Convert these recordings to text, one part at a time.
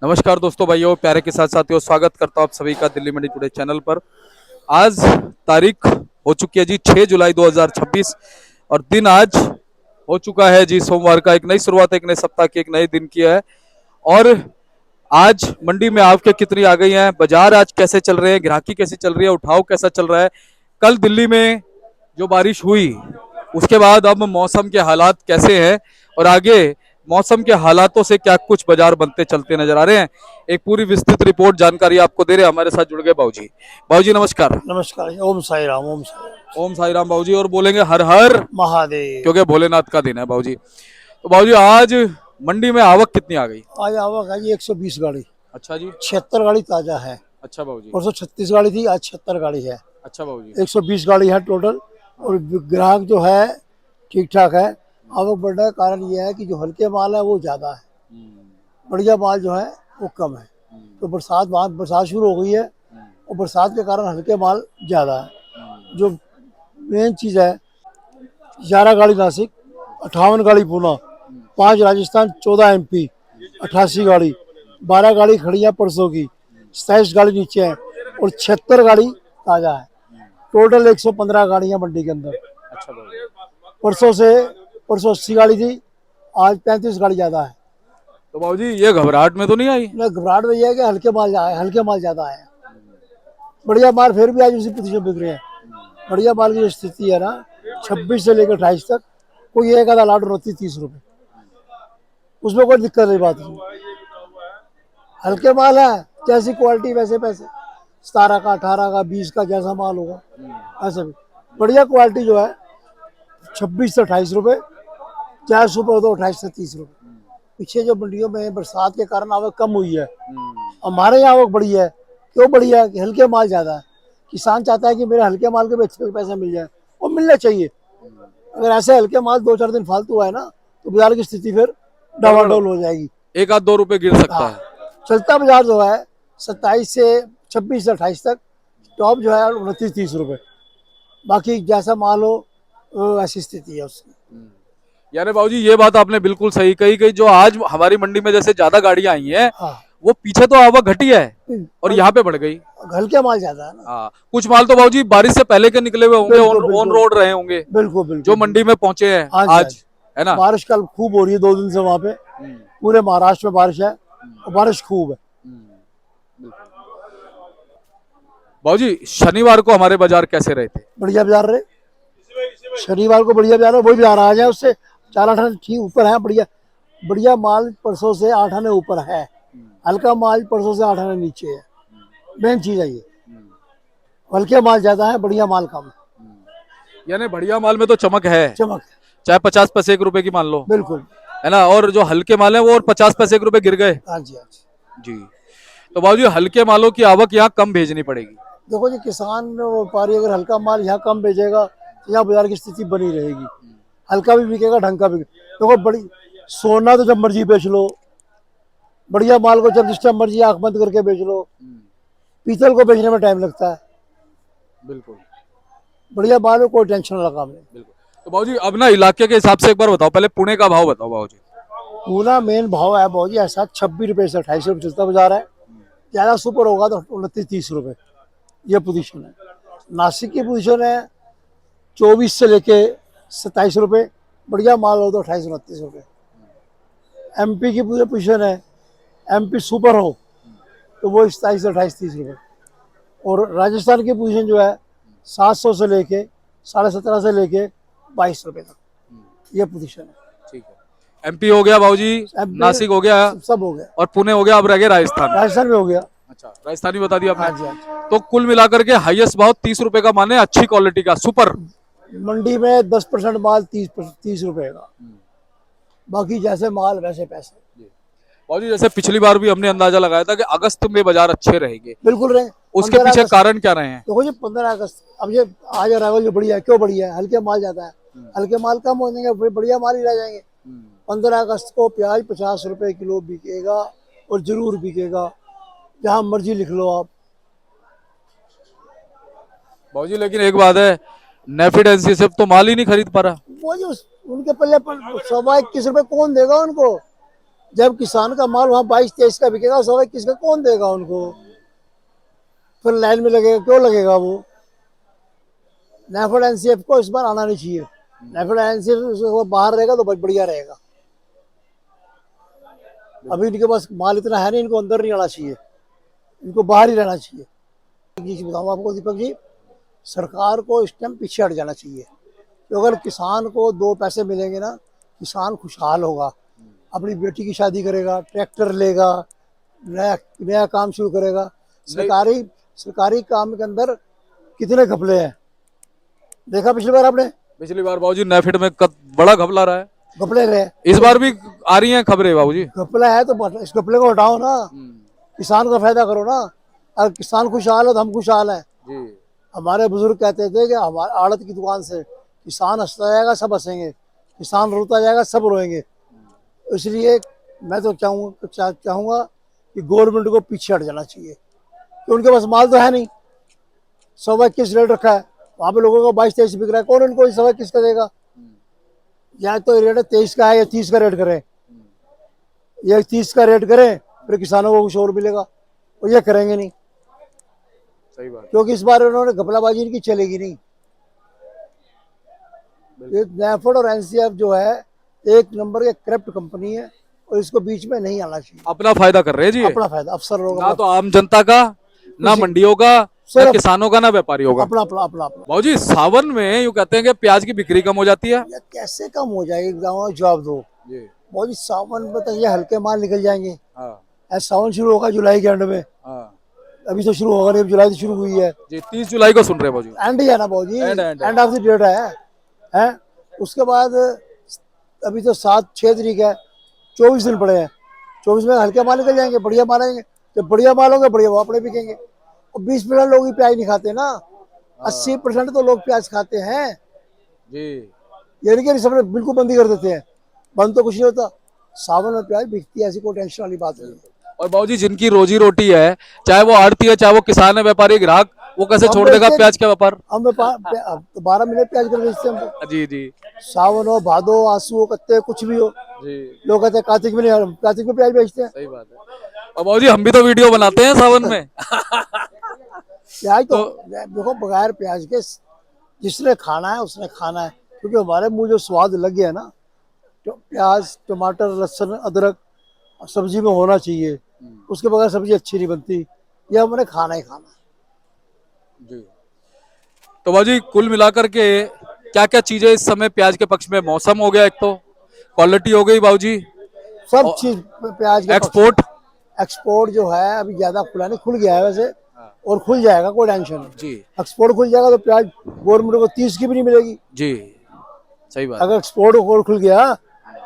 नमस्कार दोस्तों, भाइयों, प्यारे के साथ साथियों, स्वागत करता हूं आप सभी का दिल्ली मंडी टुडे चैनल पर। आज तारीख हो चुकी है जी 6 जुलाई 2026 और दिन आज हो चुका है जी सोमवार का। एक नई शुरुआत, एक नए सप्ताह की, एक नए दिन की है। और आज मंडी में आवकें कितनी आ गई हैं, बाजार आज कैसे चल रहे हैं, ग्राहकी कैसी चल रही है, उठाव कैसा चल रहा है। कल दिल्ली में जो बारिश हुई उसके बाद अब मौसम के हालात कैसे हैं और आगे मौसम के हालातों से क्या कुछ बाजार बनते चलते नजर आ रहे हैं। एक पूरी विस्तृत रिपोर्ट जानकारी आपको दे रहे हैं। हमारे साथ जुड़ गए बाबूजी। बाबूजी नमस्कार। नमस्कार जी। ओम साई राम। ओम साई राम। ओम साई राम बाबूजी। और बोलेंगे हर हर, महादेव। क्योंकि भोलेनाथ का दिन है बाबूजी। तो बाबूजी आज मंडी में आवक कितनी आ गई? आज आवक है जी 120 गाड़ी। अच्छा जी। 76 गाड़ी ताजा है। अच्छा बाबूजी। परसों 36 गाड़ी थी, आज 76 गाड़ी है। अच्छा बाबूजी। 120 गाड़ी है टोटल। और ग्राहक जो है ठीक ठाक है। आवक बढ़ने का कारण ये है कि जो हल्के माल है वो ज्यादा है, बढ़िया माल जो है वो कम है। तो बरसात शुरू हो गई है और बरसात के कारण हल्के माल ज्यादा है। जो मेन चीज है, 11 गाड़ी नासिक, 58 गाड़ी पूना, 5 राजस्थान, 14 एमपी, 88 गाड़ी, 12 गाड़ी खड़ी है परसों की, 27 गाड़ी नीचे है और 76 गाड़ी ताजा है। टोटल 115 गाड़ियां मंडी के अंदर। अच्छा बाबूजी। परसों 80 गाड़ी थी, आज 35 गाड़ी ज्यादा है। तो बाबूजी ये घबराहट में तो नहीं आई? न घबराहट में यह है कि हल्के माल ज्यादा है। बढ़िया माल फिर भी आज उसी पोजीशन बिक रहे हैं। बढ़िया माल की जो स्थिति है ना, 26 से लेकर 28 तक कोई एक आधा लाट होती 30 रुपए, उसमें कोई दिक्कत नहीं। बात नहीं, हल्के माल है, जैसी क्वालिटी वैसे पैसे। 17 का, 18 का, 20 का जैसा माल होगा ऐसे भी। बढ़िया क्वालिटी जो है 26 से 28 रुपए, 40 रुपए हो तो 28 से 30 रुपए। पीछे जो मंडियों में बरसात के कारण आवक कम हुई है, हमारे यहाँ आवक बढ़ी है। क्यों बढ़ी है? कि हल्के माल ज्यादा है। किसान चाहता है कि मेरे हल्के माल के भी अच्छे पैसे मिल जाए, और मिलने चाहिए। अगर ऐसे हल्के माल 2-4 दिन फालतू है ना, तो बाजार की स्थिति फिर डावाडोल हो जाएगी। एक आध 2 रुपए गिर सकता हाँ, है। चलता बाजार जो है 27 से 26 से 28 तक, टॉप जो है 29-30 रुपए। बाकी जैसा माल हो ऐसी स्थिति है उसकी। यानी बाबूजी ये बात आपने बिल्कुल सही कही कि जो आज हमारी मंडी में जैसे ज्यादा गाड़ियां आई हैं, हाँ, वो पीछे तो आवक घटी है और यहाँ पे बढ़ गई। हल्के माल ज्यादा है ना। हाँ, कुछ माल तो बाबूजी बारिश से पहले के निकले हुए होंगे, बिल्कुल ऑन बिल्कुल रोड रहे होंगे, बिल्कुल बिल्कुल जो मंडी में पहुंचे हैं हाँ जी, हाँ आज, जी। है ना? बारिश कल खूब हो रही है 2 दिन से वहाँ पे। पूरे महाराष्ट्र में बारिश है और बारिश खूब है। बाबूजी शनिवार को हमारे बाजार कैसे रहे थे? बढ़िया बाजार रहे। शनिवार को बढ़िया बाजार है, वही बाजार आ जाए उससे 4-8 आने ठीक ऊपर है। बढ़िया बढ़िया माल परसों से 8 आने ऊपर है, हल्का माल परसों से 8 आने नीचे है। मेन चीज है ये, हल्के माल ज्यादा है, बढ़िया माल कम है। यानी बढ़िया माल में तो चमक है, चमक है। चाहे 50 पैसे 1 रुपए की मान लो, बिल्कुल। है ना? और जो हल्के माल है वो और 50 पैसे 1 रुपए गिर गए। हाँ जी, हाँ जी। जी। तो बाबूजी हल्के मालों की आवक यहाँ कम भेजनी पड़ेगी। देखो जी, किसान व्यापारी अगर हल्का माल यहाँ कम बेचेगा तो यहाँ बाजार की स्थिति बनी रहेगी। हल्का भी बिकेगा, ढंग का भी। देखो बड़ी सोना तो जब मर्जी बेच लो, बढ़िया माल को जब जिस टाइम मर्जी आंख बंद करके बेच लो। पीतल को बेचने में टाइम लगता है। बिल्कुल बढ़िया माल में कोई टेंशन वाला काम नहीं। बिल्कुल। तो बाबूजी अब ना इलाके के हिसाब से एक बार बताओ, पहले पुणे का भाव बताओ बाबूजी। पूना मेन भाव है बाबूजी ऐसा 26 रुपए से 28 रुपए चलता बाजार है। ज्यादा सुपर होगा तो 29-30 रुपए, ये पोजीशन है। नासिक की पोजीशन है 24 से लेके 27 रुपए, बढ़िया माल हो तो 28-29 रुपए। एमपी की पूरी पोजीशन है, एमपी सुपर हो तो वो 27 से 28-30 रुपए। और राजस्थान की पोजीशन जो है 700 से लेके 17.5 से लेके 22 रुपए तक, ये पोजीशन है। ठीक है। एमपी हो गया बाबूजी, नासिक हो गया, सब हो गया। और पुणे हो गया, अब रह गया राजस्थान। राजस्थान में हो गया। अच्छा, राजस्थानी बता दिया हाँ जी, आपने। हाँ जी। तो कुल मिलाकर के हाईएस्ट भाव 30 रुपए का माने, अच्छी क्वालिटी का सुपर। मंडी में 10% माल 30 रुपए का, बाकी जैसे माल वैसे पैसे। बाबूजी जैसे पिछली बार भी हमने अंदाजा लगाया था कि अगस्त में बाजार अच्छे रहेंगे, बिल्कुल रहे। उसके 15 पीछे अगस्त कारण क्या रहे हैं? देखो जी, 15 अगस्त अब ये आज अराइवल जो बढ़िया है। क्यों बढ़िया है? हल्के माल ज्यादा है, हल्के माल कम हो जाएंगे, फिर बढ़िया माल ही रह जाएंगे। 15 अगस्त को प्याज 50 रुपए किलो बिकेगा, और जरूर बिकेगा, जहां मर्जी लिख लो आप। बाबूजी लेकिन एक बात है, नेफिड एनसी तो माल ही नहीं खरीद पा रहा। वो जो उनके पल्ले पर 21 रुपए कौन देगा उनको? जब किसान का माल वहाँ 22-23 का बिकेगा, 21 का कौन देगा उनको? फिर लाइन में लगेगा, क्यों लगेगा वो? नेफेड एनसीएफ को इस बार आना नहीं चाहिए। नेफेड एनसीएफ वो बाहर रहेगा तो बहुत बढ़िया रहेगा। अभी इनके पास माल इतना है नहीं, इनको अंदर नहीं आना चाहिए, इनको बाहर ही रहना चाहिए। एक चीज बताऊँ आपको दीपक जी, सरकार को इस टाइम पीछे हट जाना चाहिए। तो अगर किसान को 2 पैसे मिलेंगे ना, किसान खुशहाल होगा, अपनी बेटी की शादी करेगा, ट्रैक्टर लेगा, नया नया काम शुरू करेगा। सरकारी सरकारी काम के अंदर कितने घपले हैं, देखा पिछली बार आपने? पिछली बार बाबूजी नेफेड में बड़ा घपला रहा है, घपले रहे। इस बार भी आ रही हैं खबरें बाबूजी। घपला है तो इस घपले को हटाओ ना, किसान का फायदा करो ना। अगर किसान खुशहाल है तो हम खुशहाल हैं। जी हमारे बुजुर्ग कहते थे कि हमारे आड़त की दुकान से किसान हंसता जाएगा सब हंसेंगे, किसान रोता जाएगा सब रोएंगे। इसलिए मैं तो चाहूँगा कि गवर्नमेंट को पीछे हट जाना चाहिए, कि उनके पास माल तो है नहीं। 121 रेट रखा है, वहाँ पे लोगों को 22-23 बिक रहा है, कौन उनको 121 का देगा? या तो रेट 23 का है या 30 का रेट करें, या 30 का रेट करें, फिर किसानों को कुछ और मिलेगा। और ये करेंगे नहीं, सही बात। क्योंकि इस बार उन्होंने घपलाबाजी इनकी चलेगी नहीं। ये नेफेड और एनसीएफ जो है एक नंबर के करप्ट कंपनी है, और इसको बीच में नहीं आना चाहिए। अपना फायदा कर रहे हैं जी ये। अपना फायदा अफसर लोग ना तो आम जनता का, ना मंडियों का, ना सिर्फ किसानों का, ना व्यापारियों का। अपना अपना अपना अपना। बाबूजी सावन में यूं कहते हैं कि प्याज की बिक्री कम हो जाती है। ये कैसे कम हो जाएगी? गाँव जवाब दो। जी बहुत ही सावन में तो ये हल्के माल निकल जाएंगे। हाँ ऐसा सावन शुरू होगा जुलाई के एंड में, हाँ अभी तो शुरू होगा नहीं, जुलाई से शुरू हुई है। जी 30 जुलाई को सुन रहे हैं बाबूजी। एंड ही है ना भाजी, end end of the date है। उसके बाद अभी तो 7-6 तारीख है, 24 दिन पड़े हैं। 24 में हल्के माल निकल जाएंगे, बढ़िया माल आएंगे। जब बढ़िया माल होंगे, बढ़िया वो अपने बिकेंगे। और 20% लोग ही प्याज नहीं खाते ना, 80% तो लोग प्याज खाते हैं। जी ये नहीं कि सब बिल्कुल बंदी कर देते हैं, बंद तो कुछ नहीं होता। सावन में प्याज बिकती है, ऐसी कोई टेंशन वाली बात नहीं है। और बाबूजी जिनकी रोजी रोटी है, चाहे वो आड़ती है, चाहे वो किसान है, व्यापारी, ग्राहक, वो कैसे छोड़ देगा प्याज का व्यापार? हम 12 महीने प्याज कर बेचते हैं हम तो। जी जी सावन हो, भादो, आंसू हो, कत्ते, कुछ भी हो। जी लोग कहते हैं कार्तिक में नहीं, हम कार्तिक में प्याज बेचते हैं। सही बात है। और बाबूजी हम भी तो वीडियो बनाते हैं सावन में। प्याज तो देखो, बगैर प्याज के जिसने खाना है उसने खाना है, क्योंकि हमारे मुंह जो स्वाद लग गया है ना, तो प्याज, टमाटर, लहसुन, अदरक सब्जी में होना चाहिए। उसके बगैर सब्जी अच्छी नहीं बनती। ये हमने खाना ही खाना है। जी तो बाबूजी कुल मिलाकर के क्या क्या चीजें इस समय प्याज के पक्ष में? मौसम हो गया, एक तो क्वालिटी हो गई बाबूजी, सब चीज प्याज के एक्सपोर्ट। एक्सपोर्ट जो है अभी ज्यादा खुला नहीं, खुल गया है वैसे, और खुल जाएगा, कोई टेंशन नहीं। जी एक्सपोर्ट खुल जाएगा तो प्याज गवर्नमेंट को 30 की भी नहीं मिलेगी। जी सही बात। अगर एक्सपोर्ट खुल गया,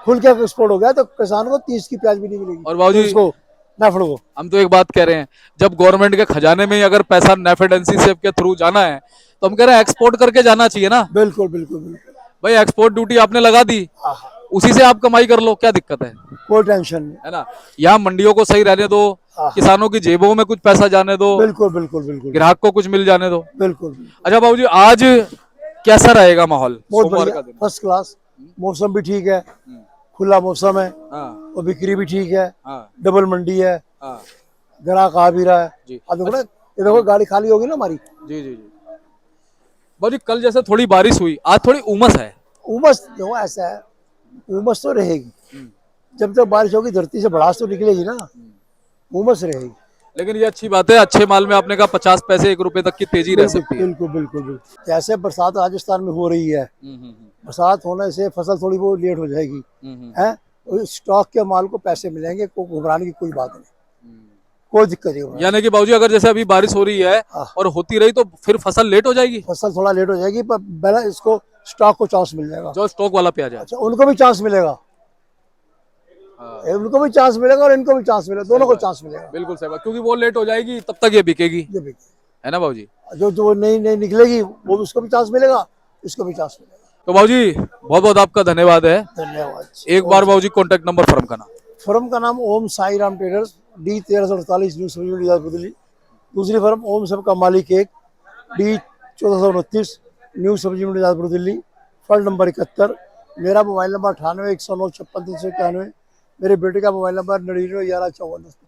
खुल के एक्सपोर्ट हो गया, तो किसान को 30 की प्याज भी नहीं मिलेगी। और बाबूजी उसको नेफेड को, हम तो एक बात कह रहे हैं, जब गवर्नमेंट के खजाने में ही अगर पैसा नेफेड एनसीसीएफ के थ्रू जाना है, तो हम कह रहे हैं एक्सपोर्ट करके जाना चाहिए ना। बिल्कुल बिल्कुल बिल्कुल। भाई एक्सपोर्ट ड्यूटी आपने लगा दी, हाँ, उसी से आप कमाई कर लो, क्या दिक्कत है? कोई टेंशन नहीं। है ना। यहाँ मंडियों को सही रहने दो, हाँ। किसानों की जेबों में कुछ पैसा जाने दो, बिल्कुल बिल्कुल बिल्कुल ग्राहक को कुछ मिल जाने दो। बिल्कुल। अच्छा बाबूजी आज कैसा रहेगा माहौल बहुत सोमवार बढ़िया, का दिन? First class. मौसम भी ठीक है, खुला मौसम है, हाँ और बिक्री भी ठीक है। हाँ डबल मंडी है, हाँ ग्राहक आ भी रहा है। जी अब देखो ना, ये देखो गाड़ी खाली होगी ना हमारी। जी जी जी बाबूजी कल जैसे थोड़ी बारिश हुई, आज थोड़ी उमस है। उमस देखो ऐसा है, उमस तो रहेगी। जब तक बारिश होगी धरती से भड़ास तो निकलेगी ना, उमस रहेगी। लेकिन ये अच्छी बात है, अच्छे माल में आपने कहा 50 पैसे 1 रुपए तक की तेजी रह सकती है। बिल्कुल बिल्कुल बिल्कुल। जैसे बरसात राजस्थान में हो रही है, बरसात होने से फसल थोड़ी बहुत लेट हो जाएगी है, स्टॉक के माल को पैसे मिलेंगे, को घबराने की कोई बात नहीं, कोई दिक्कत नहीं। यानी कि बाबूजी अगर जैसे अभी बारिश हो रही है और होती रही तो फिर फसल लेट हो जाएगी। फसल थोड़ा लेट हो जाएगी, पर पहले इसको स्टॉक को चांस मिल जाएगा। जो स्टॉक वाला प्याज है, अच्छा, उनको भी चांस मिलेगा। उनको भी चांस मिलेगा और इनको भी चांस मिलेगा, दोनों को चांस मिलेगा। बिल्कुल सही बात, क्योंकि वो लेट हो जाएगी तब तक ये बिकेगी, ये भी है ना बाबूजी। जो जो नई नई निकलेगी वो उसको भी चांस मिलेगा, इसको भी चांस मिलेगा। तो बाबूजी बहुत बहुत आपका धन्यवाद है। धन्यवाद। एक बार बाबूजी कॉन्टेक्ट नंबर, फर्म का नाम। फर्म का नाम Om Sai Ram traders, D 1348 new सब्जी मंडी जयपुर दिल्ली। दूसरी फर्म ओम सब का मालिक एक, D 1429 न्यू सब्जी मंडी जयपुर दिल्ली। Firm number 71। मेरा मोबाइल नंबर 98 109 56 391। मेरे बेटे का मोबाइल नंबर 99 11 54